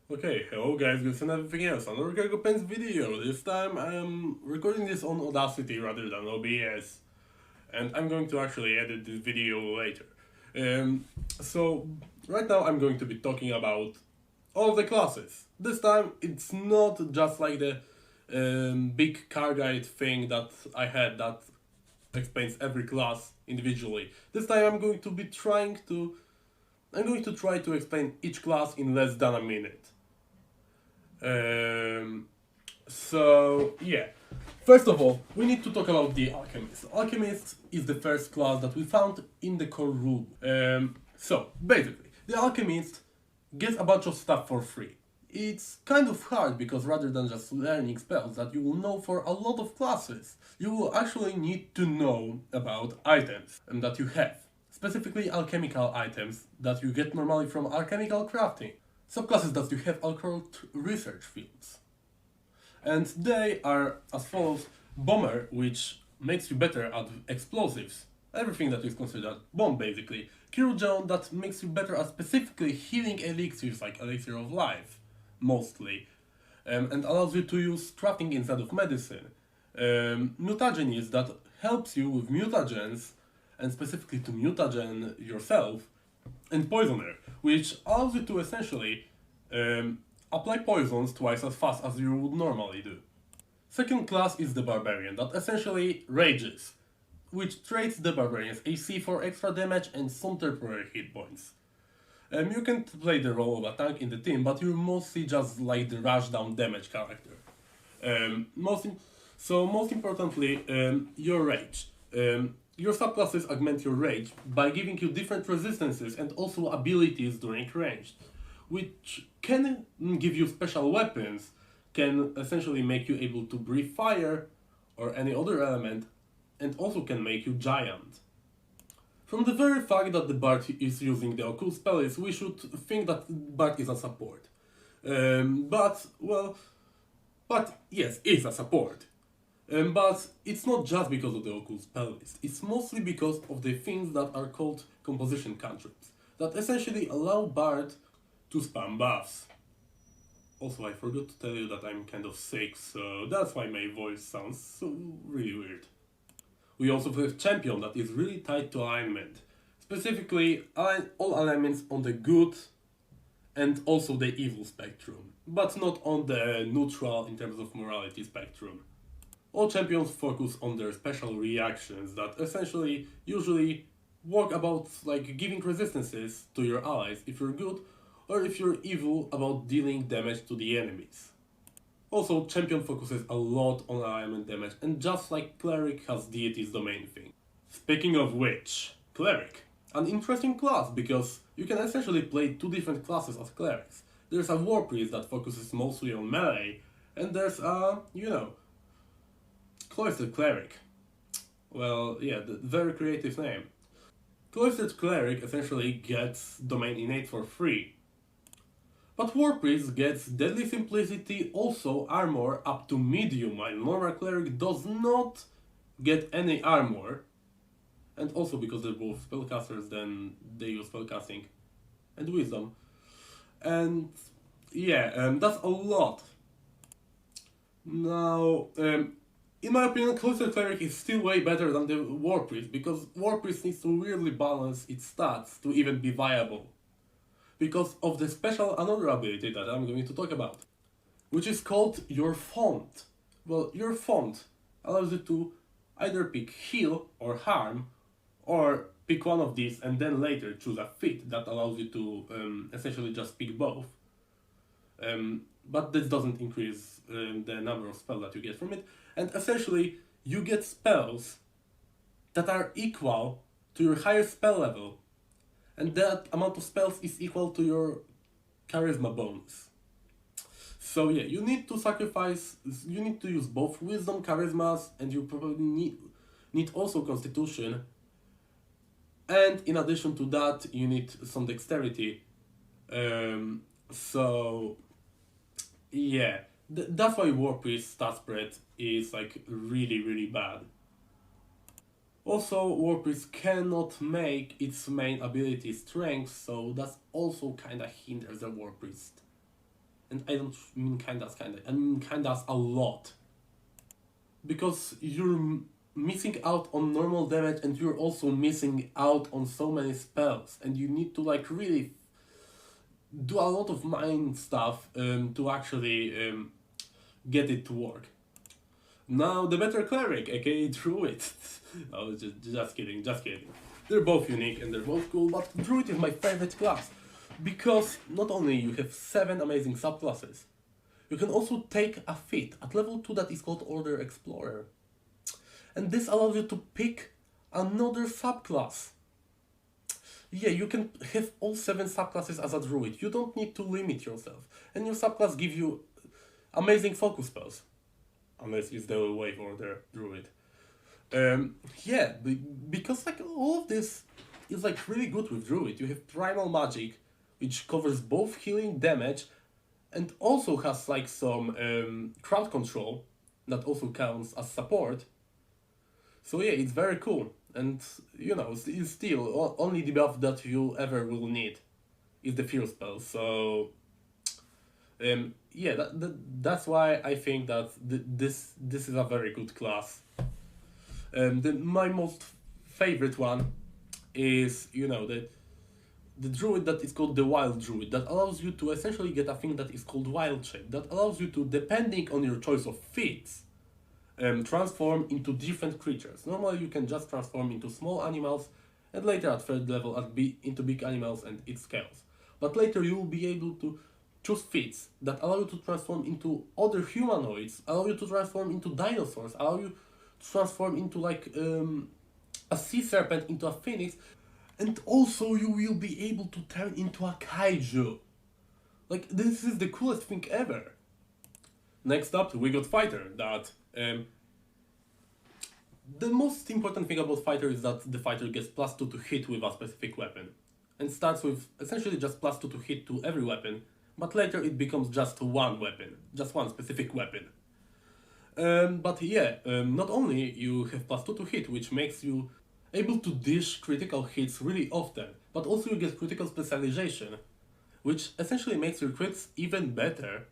Okay, hello guys, this and everything else. Another Cargo Pants video. This time I'm recording this on Audacity rather than OBS. And I'm going to actually edit this video later. So, right now I'm going to be talking about all the classes. This time it's not just like the big car guide thing that I had that explains every class individually. This time I'm going to try to explain each class in less than a minute. Um, so yeah, first of all, we need to talk about the alchemist. Alchemist is the first class that we found in the core rule. So basically, the alchemist gets a bunch of stuff for free. It's kind of hard because rather than just learning spells that you will know for a lot of classes, you will actually need to know about items that you have. Specifically alchemical items that you get normally from alchemical crafting. Subclasses that you have are called research fields. And they are as follows: Bomber, which makes you better at explosives, everything that is considered bomb basically. Kirurgeon, that makes you better at specifically healing elixirs like Elixir of Life, mostly, and allows you to use crafting instead of medicine. Mutagenes, that helps you with mutagens, and specifically to mutagen yourself, and Poisoner, which allows you to essentially apply poisons twice as fast as you would normally do. Second class is the Barbarian, that essentially rages, which trades the Barbarian's AC for extra damage and some temporary hit points. You can play the role of a tank in the team, but you're mostly just like the rush down damage character. Most importantly, your rage. Your subclasses augment your rage by giving you different resistances and also abilities during ranged, which can give you special weapons, can essentially make you able to breathe fire or any other element, and also can make you giant. From the very fact that the Bard is using the occult spells, we should think that Bard is a support. But yes, is a support. But it's not just because of the occult spell list, it's mostly because of the things that are called composition cantrips, that essentially allow Bard to spam buffs. Also, I forgot to tell you that I'm kind of sick, so that's why my voice sounds so really weird. We also have Champion that is really tied to alignment, specifically all alignments on the good and also the evil spectrum, but not on the neutral in terms of morality spectrum. All champions focus on their special reactions that essentially usually work about like giving resistances to your allies if you're good, or if you're evil about dealing damage to the enemies. Also, champion focuses a lot on alignment damage, and just like cleric has deity's domain thing. Speaking of which, cleric. An interesting class because you can essentially play two different classes as clerics. There's a war priest that focuses mostly on melee, and there's a, cloistered cleric. Well, yeah, the very creative name. Cloistered cleric essentially gets domain innate for free. But war priest gets deadly simplicity, also armor up to medium, while normal cleric does not get any armor. And also because they're both spellcasters, then they use spellcasting and wisdom. And yeah, that's a lot. Now, in my opinion, Cloistered Cleric is still way better than the War Priest, because War Priest needs to really balance its stats to even be viable. Because of the special another ability that I'm going to talk about, which is called your font. Well, your font allows you to either pick heal or harm, or pick one of these and then later choose a fit that allows you to essentially just pick both. But this doesn't increase the number of spells that you get from it. And essentially, you get spells that are equal to your highest spell level. And that amount of spells is equal to your charisma bonus. So yeah, you need to use both wisdom, charismas, and you probably need also constitution. And in addition to that, you need some dexterity. So yeah, that's why War Priest stat spread is like really bad. Also, War Priest cannot make its main ability strength, so that's also kinda hinders the War Priest. And I don't mean kinda, I mean kinda a lot. Because you're missing out on normal damage and you're also missing out on so many spells. And you need to like really do a lot of mind stuff to actually get it to work. Now the better cleric, aka druid. Oh, just kidding, just kidding. They're both unique and they're both cool, but druid is my favorite class because not only you have 7 amazing subclasses, you can also take a feat at level 2 that is called Order Explorer. And this allows you to pick another subclass. Yeah, you can have all 7 subclasses as a druid. You don't need to limit yourself. And your subclass give you amazing focus spells. Unless it's the wave order druid. Yeah, because like all of this is like really good with druid. You have primal magic, which covers both healing damage, and also has like some crowd control that also counts as support. So yeah, it's very cool, and you know, it's still only the buff that you ever will need is the fear spell. So yeah, that's why I think that this is a very good class. My most favorite one is, you know, the druid that is called the wild druid, that allows you to essentially get a thing that is called wild shape, that allows you to, depending on your choice of feats, transform into different creatures. Normally you can just transform into small animals, and later at third level into big animals, and it scales. But later you will be able to choose feats that allow you to transform into other humanoids, allow you to transform into dinosaurs, allow you to transform into like a sea serpent, into a phoenix, and also you will be able to turn into a kaiju. Like, this is the coolest thing ever. Next up, we got Fighter, that the most important thing about Fighter is that the Fighter gets +2 to hit with a specific weapon. And starts with essentially just +2 to hit to every weapon, but later it becomes just one weapon, just one specific weapon. But yeah, not only you have +2 to hit, which makes you able to dish critical hits really often, but also you get critical specialization, which essentially makes your crits even better.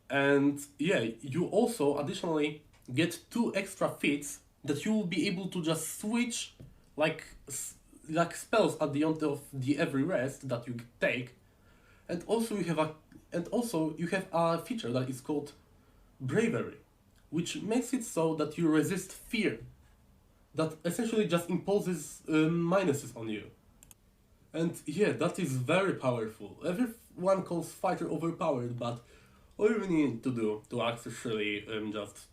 And yeah, you also additionally get 2 extra feats that you will be able to just switch like spells at the end of the every rest that you take. And also you have a feature that is called Bravery, which makes it so that you resist fear, that essentially just imposes minuses on you. And yeah, that is very powerful. Everyone calls Fighter overpowered, but all you need to do to actually just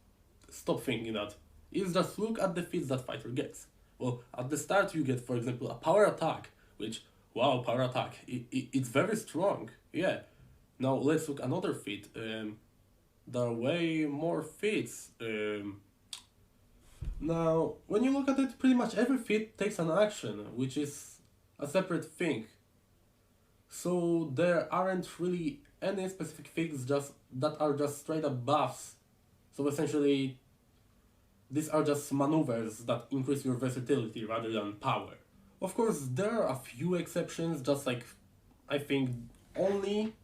stop thinking that is just look at the feats that Fighter gets. Well, at the start you get, for example, a power attack, which, wow, power attack, it's very strong, yeah. Now let's look another feat. There are way more feats. Now, when you look at it, pretty much every feat takes an action, which is a separate thing. So there aren't really any specific things that are just straight up buffs. So essentially, these are just maneuvers that increase your versatility rather than power. Of course, there are a few exceptions, just like, I think, only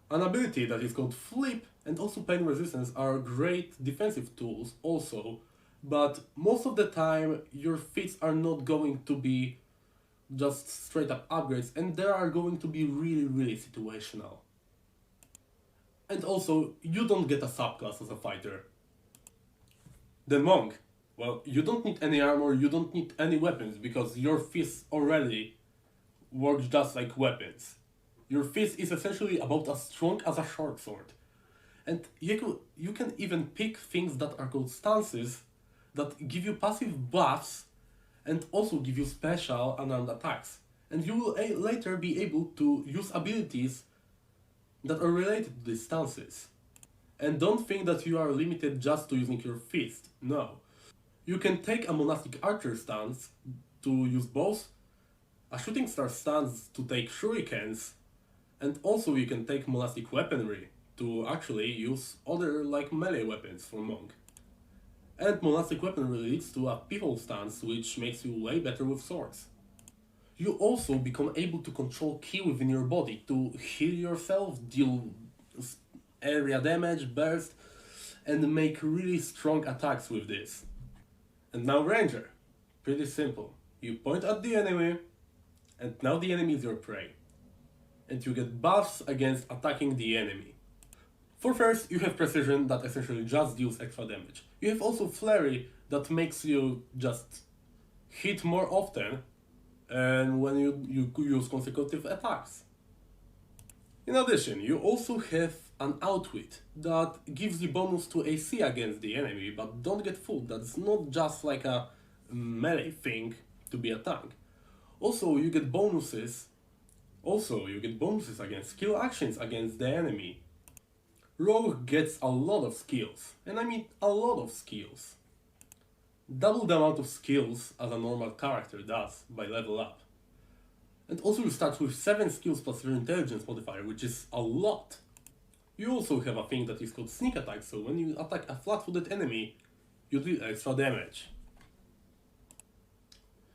an ability that is called Flip and also Pain Resistance are great defensive tools also, but most of the time your feats are not going to be just straight up upgrades, and they are going to be really situational. And also, you don't get a subclass as a fighter. The monk, well, you don't need any armor, you don't need any weapons, because your fists already work just like weapons. Your fist is essentially about as strong as a short sword. And you can even pick things that are called stances that give you passive buffs and also give you special unarmed attacks. And you will later be able to use abilities that are related to these stances. And don't think that you are limited just to using your fist. No. You can take a monastic archer stance to use bows, a shooting star stance to take shurikens, and also you can take monastic weaponry to actually use other like melee weapons for monk. And monastic weaponry leads to a pivot stance, which makes you way better with swords. You also become able to control ki within your body to heal yourself, deal area damage, burst, and make really strong attacks with this. And now Ranger. Pretty simple. You point at the enemy, and now the enemy is your prey. And you get buffs against attacking the enemy. For first, you have Precision that essentially just deals extra damage. You have also Flurry that makes you just hit more often and when you use consecutive attacks. In addition, you also have an Outwit that gives you bonus to AC against the enemy, but don't get fooled, that's not just like a melee thing to be a tank. Also, you get bonuses against skill actions against the enemy. Rogue gets a lot of skills, and I mean a lot of skills. Double the amount of skills as a normal character does by level up. And also you start with 7 skills plus your intelligence modifier, which is a lot. You also have a thing that is called sneak attack, so when you attack a flat-footed enemy, you deal extra damage.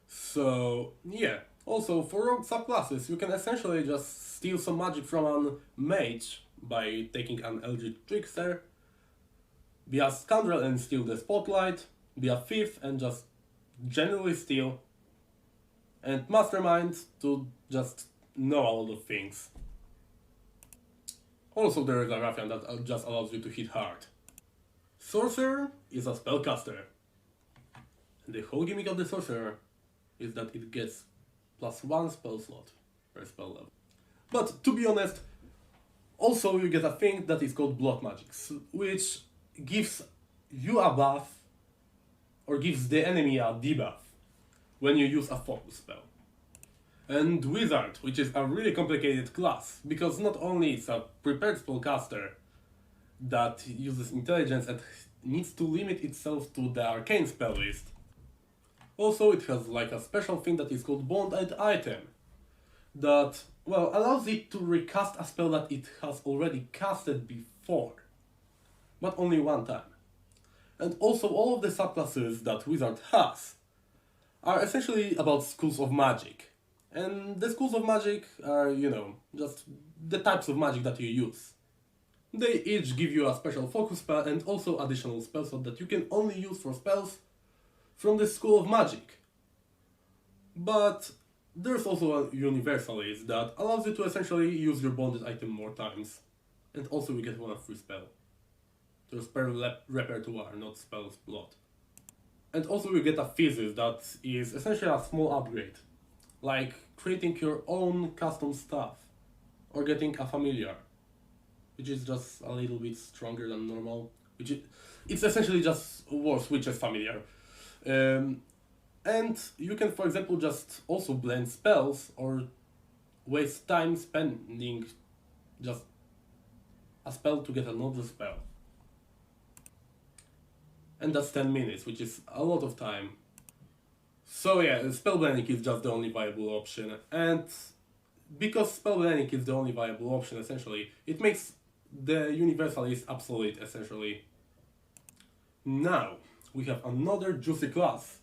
So yeah, also for rogue subclasses you can essentially just steal some magic from a mage by taking an Eldritch Trickster, be a scoundrel and steal the spotlight, be a thief and just generally steal, and mastermind to just know a lot of things. Also there is a ruffian that just allows you to hit hard. Sorcerer is a spellcaster. And the whole gimmick of the sorcerer is that it gets +1 spell slot per spell level. But to be honest, also you get a thing that is called blood magics, which gives you a buff or gives the enemy a debuff when you use a focus spell. And Wizard, which is a really complicated class, because not only it's a prepared spellcaster that uses intelligence and needs to limit itself to the arcane spell list, also it has like a special thing that is called Bonded Item, that, well, allows it to recast a spell that it has already casted before, but only one time. And also all of the subclasses that Wizard has are essentially about schools of magic. And the schools of magic are, you know, just the types of magic that you use. They each give you a special focus spell and also additional spell slot that you can only use for spells from the school of magic. But there's also a universalist that allows you to essentially use your bonded item more times. And also you get one free spell. There's per repertoire, not spell slot. And also you get a thesis that is essentially a small upgrade. Like creating your own custom stuff. Or getting a familiar. Which is just a little bit stronger than normal. It's essentially just worse, which is familiar. And you can, for example, just also blend spells or waste time spending just a spell to get another spell. And that's 10 minutes, which is a lot of time. So yeah, spell blending is just the only viable option. And because spell blending is the only viable option, essentially, it makes the universalist obsolete, essentially. Now, we have another juicy class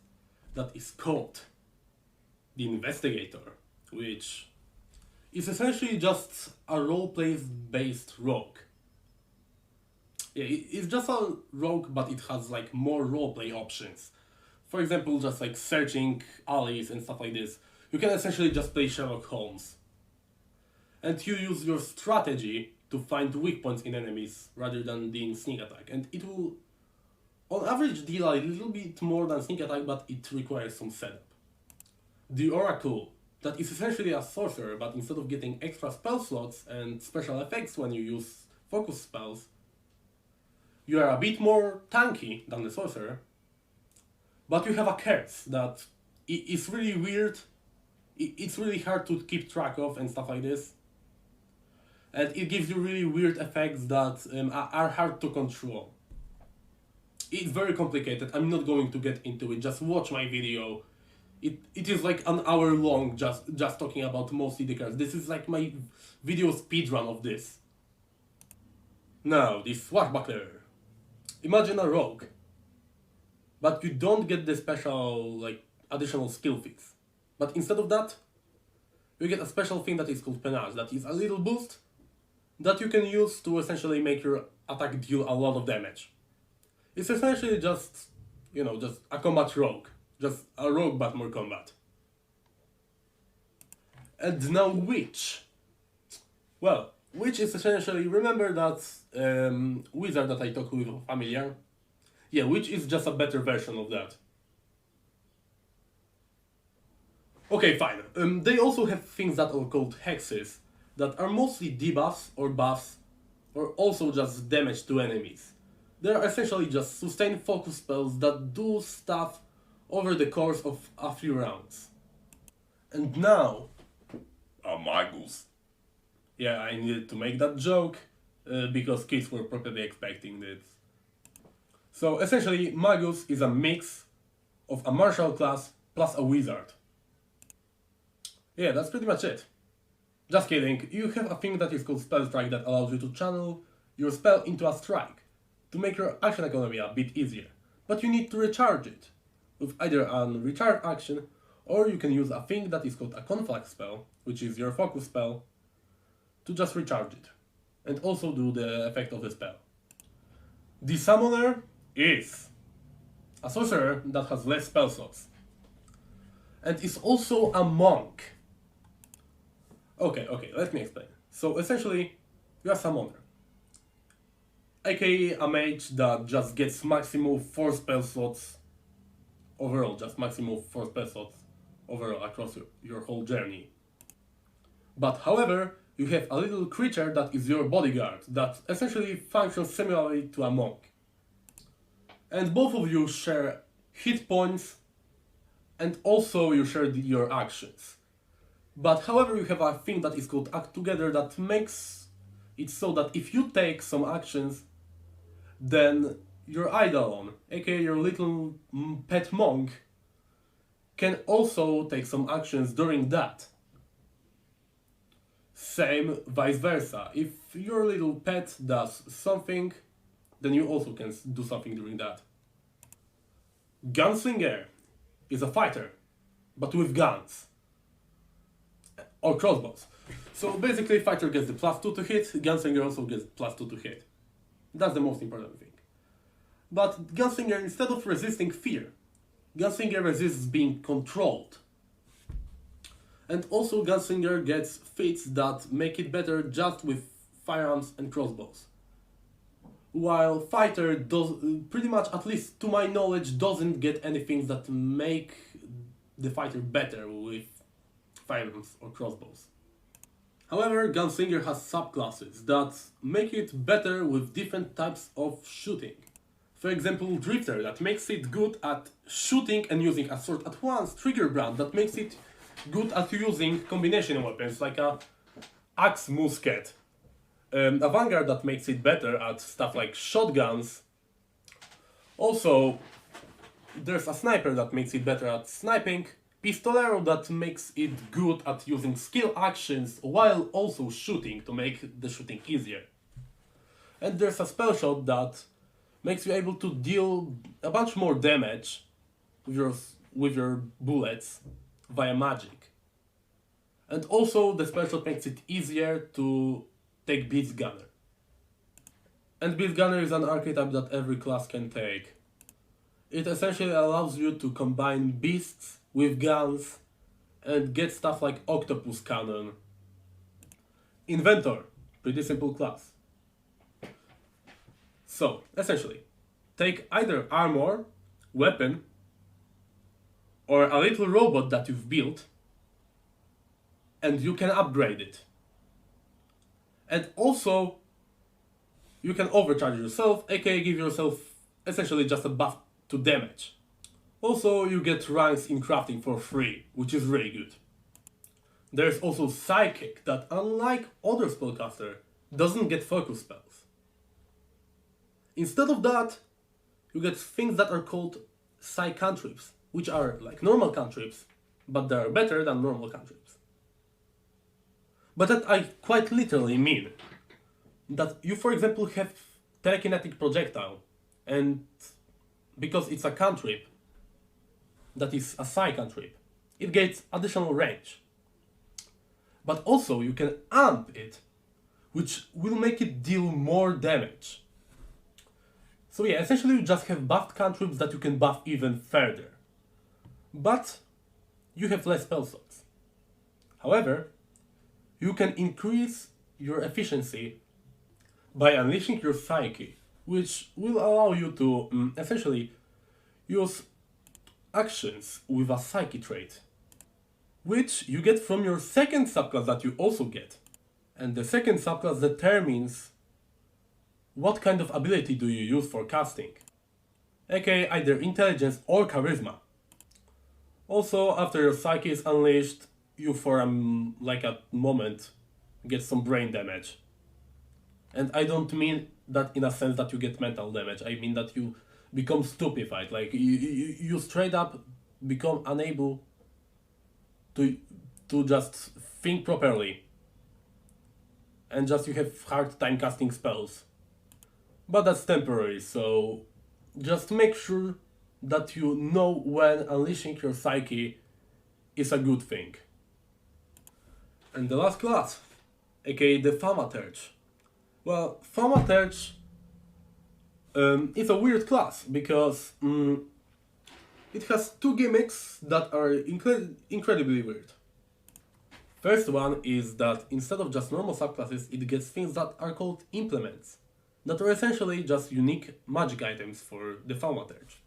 that is called the Investigator, which is essentially just a roleplay based rogue. Yeah, it's just a rogue, but it has like more roleplay options. For example, just like searching alleys and stuff like this. You can essentially just play Sherlock Holmes. And you use your strategy to find weak points in enemies rather than doing sneak attack. And it will on average deal a little bit more than sneak attack, but it requires some setup. The Oracle, that is essentially a sorcerer, but instead of getting extra spell slots and special effects when you use focus spells, you are a bit more tanky than the sorcerer, but you have a curse that is really weird, it's really hard to keep track of and stuff like this. And it gives you really weird effects that are hard to control. It's very complicated, I'm not going to get into it, just watch my video. It is like an hour long just talking about mostly the cards. This is like my video speedrun of this. Now, this swashbuckler. Imagine a rogue, but you don't get the special, like, additional skill feats. But instead of that, you get a special thing that is called Panache, that is a little boost that you can use to essentially make your attack deal a lot of damage. It's essentially just, just a combat rogue. Just a rogue but more combat. And now Witch. Well, Witch is essentially, remember that wizard that I talked with familiar? Yeah, Witch is just a better version of that. Okay, fine. They also have things that are called hexes, that are mostly debuffs or buffs, or also just damage to enemies. They are essentially just sustained focus spells that do stuff over the course of a few rounds. And now, Magus. Yeah, I needed to make that joke, because kids were probably expecting it. So essentially, Magus is a mix of a martial class plus a wizard. Yeah, that's pretty much it. Just kidding, you have a thing that is called Spell Strike that allows you to channel your spell into a strike, to make your action economy a bit easier. But you need to recharge it, with either a recharge action, or you can use a thing that is called a conflict spell, which is your focus spell, to just recharge it, and also do the effect of the spell. The Summoner is a sorcerer that has less spell slots, and is also a monk. Okay, let me explain. So essentially, you are a summoner, aka a mage that just gets maximum 4 spell slots overall, across your whole journey. But however, you have a little creature that is your bodyguard, that essentially functions similarly to a monk. And both of you share hit points, and also you share your actions. But however, you have a thing that is called Act Together that makes it so that if you take some actions, then your Eidolon, aka your little pet monk, can also take some actions during that. Same vice versa. If your little pet does something, then you also can do something during that. Gunslinger is a fighter, but with guns. Or crossbows. So basically, fighter gets the +2 to hit, Gunslinger also gets +2 to hit. That's the most important thing. But Gunslinger, instead of resisting fear, Gunslinger resists being controlled. And also Gunslinger gets feats that make it better just with firearms and crossbows. While fighter does, pretty much, at least to my knowledge, doesn't get anything that make the fighter better with firearms or crossbows. However, Gunslinger has subclasses that make it better with different types of shooting. For example, Drifter, that makes it good at shooting and using a sword at once. Triggerbrand, that makes it good at using combination weapons like a axe musket. A Vanguard that makes it better at stuff like shotguns. Also, there's a Sniper that makes it better at sniping. Pistolero that makes it good at using skill actions while also shooting to make the shooting easier. And there's a Spellshot that makes you able to deal a bunch more damage with your bullets via magic. And also the Spellshot makes it easier to take Beast Gunner. And Beast Gunner is an archetype that every class can take. It essentially allows you to combine beasts with guns and get stuff like Octopus Cannon. Inventor, pretty simple class. So, essentially, take either armor, weapon, or a little robot that you've built, and you can upgrade it. And also, you can overcharge yourself, aka give yourself essentially just a buff to damage. Also, you get ranks in crafting for free, which is really good. There's also Psychic, that unlike other spellcaster, doesn't get focus spells. Instead of that, you get things that are called Psy-cantrips, which are like normal cantrips, but they are better than normal cantrips. But that I quite literally mean that you, for example, have Telekinetic Projectile, and because it's a cantrip, that is a Psy cantrip, it gets additional range. but also you can amp it, which will make it deal more damage. So yeah, essentially you just have buffed cantrips that you can buff even further. But you have less spell slots. However, you can increase your efficiency by unleashing your psyche, which will allow you to essentially use actions with a psyche trait, which you get from your second subclass that you also get. And the second subclass determines what kind of ability do you use for casting, aka either intelligence or charisma. Also, after your psyche is unleashed, you for like a moment get some brain damage. And I don't mean that in a sense that you get mental damage, I mean that you become stupefied, like you straight up become unable to just think properly. And just you have hard time casting spells. But that's temporary, so just make sure that you know when unleashing your psyche is a good thing. And the last class, aka the Thaumaturge. Well, Thaumaturge is a weird class because it has two gimmicks that are incredibly weird. First one is that instead of just normal subclasses, it gets things that are called implements, that are essentially just unique magic items for the Thaumaturge.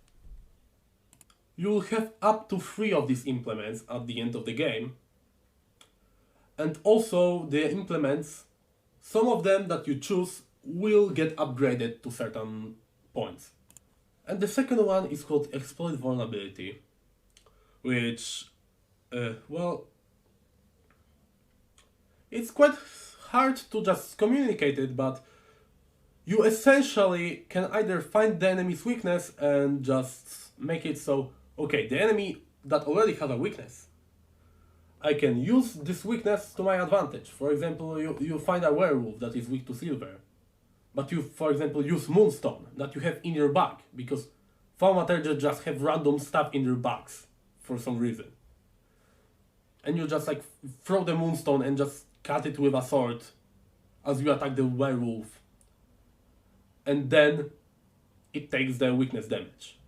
You'll have up to 3 of these implements at the end of the game, and also the implements, some of them that you choose will get upgraded to certain points. And the second one is called Exploit Vulnerability, which, well, it's quite hard to just communicate it, but you essentially can either find the enemy's weakness and just make it so, okay, the enemy that already has a weakness, I can use this weakness to my advantage. For example, you find a werewolf that is weak to silver, but you, for example, use Moonstone that you have in your bag, because Thaumaturges just have random stuff in their bags for some reason. And you just like throw the Moonstone and just cut it with a sword as you attack the werewolf. And then it takes the weakness damage.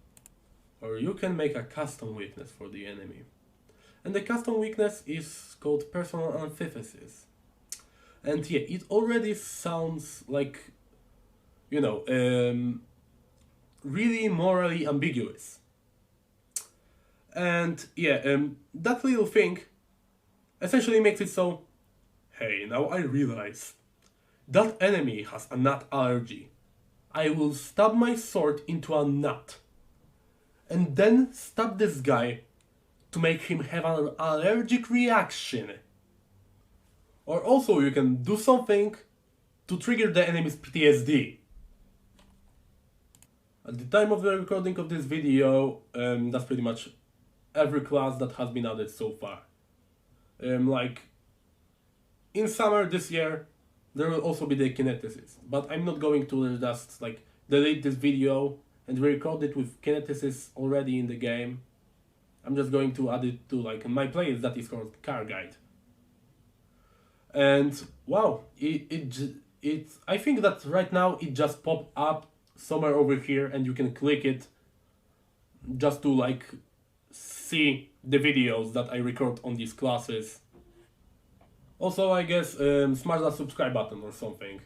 Or you can make a custom weakness for the enemy. And the custom weakness is called Personal Antithesis. And yeah, it already sounds like, you know, really morally ambiguous. And yeah, that little thing essentially makes it so, hey, now I realize that enemy has a nut allergy. I will stab my sword into a nut and then stab this guy to make him have an allergic reaction. Or also you can do something to trigger the enemy's PTSD. At the time of the recording of this video, that's pretty much every class that has been added so far. Like, in summer this year, there will also be the kineticist, but I'm not going to just like delete this video and record it with kineticist already in the game. I'm just going to add it to like my playlist that is called Car Guide. And wow, I think that right now it just popped up somewhere over here and you can click it just to like see the videos that I record on these classes. Also, I guess smash that subscribe button or something.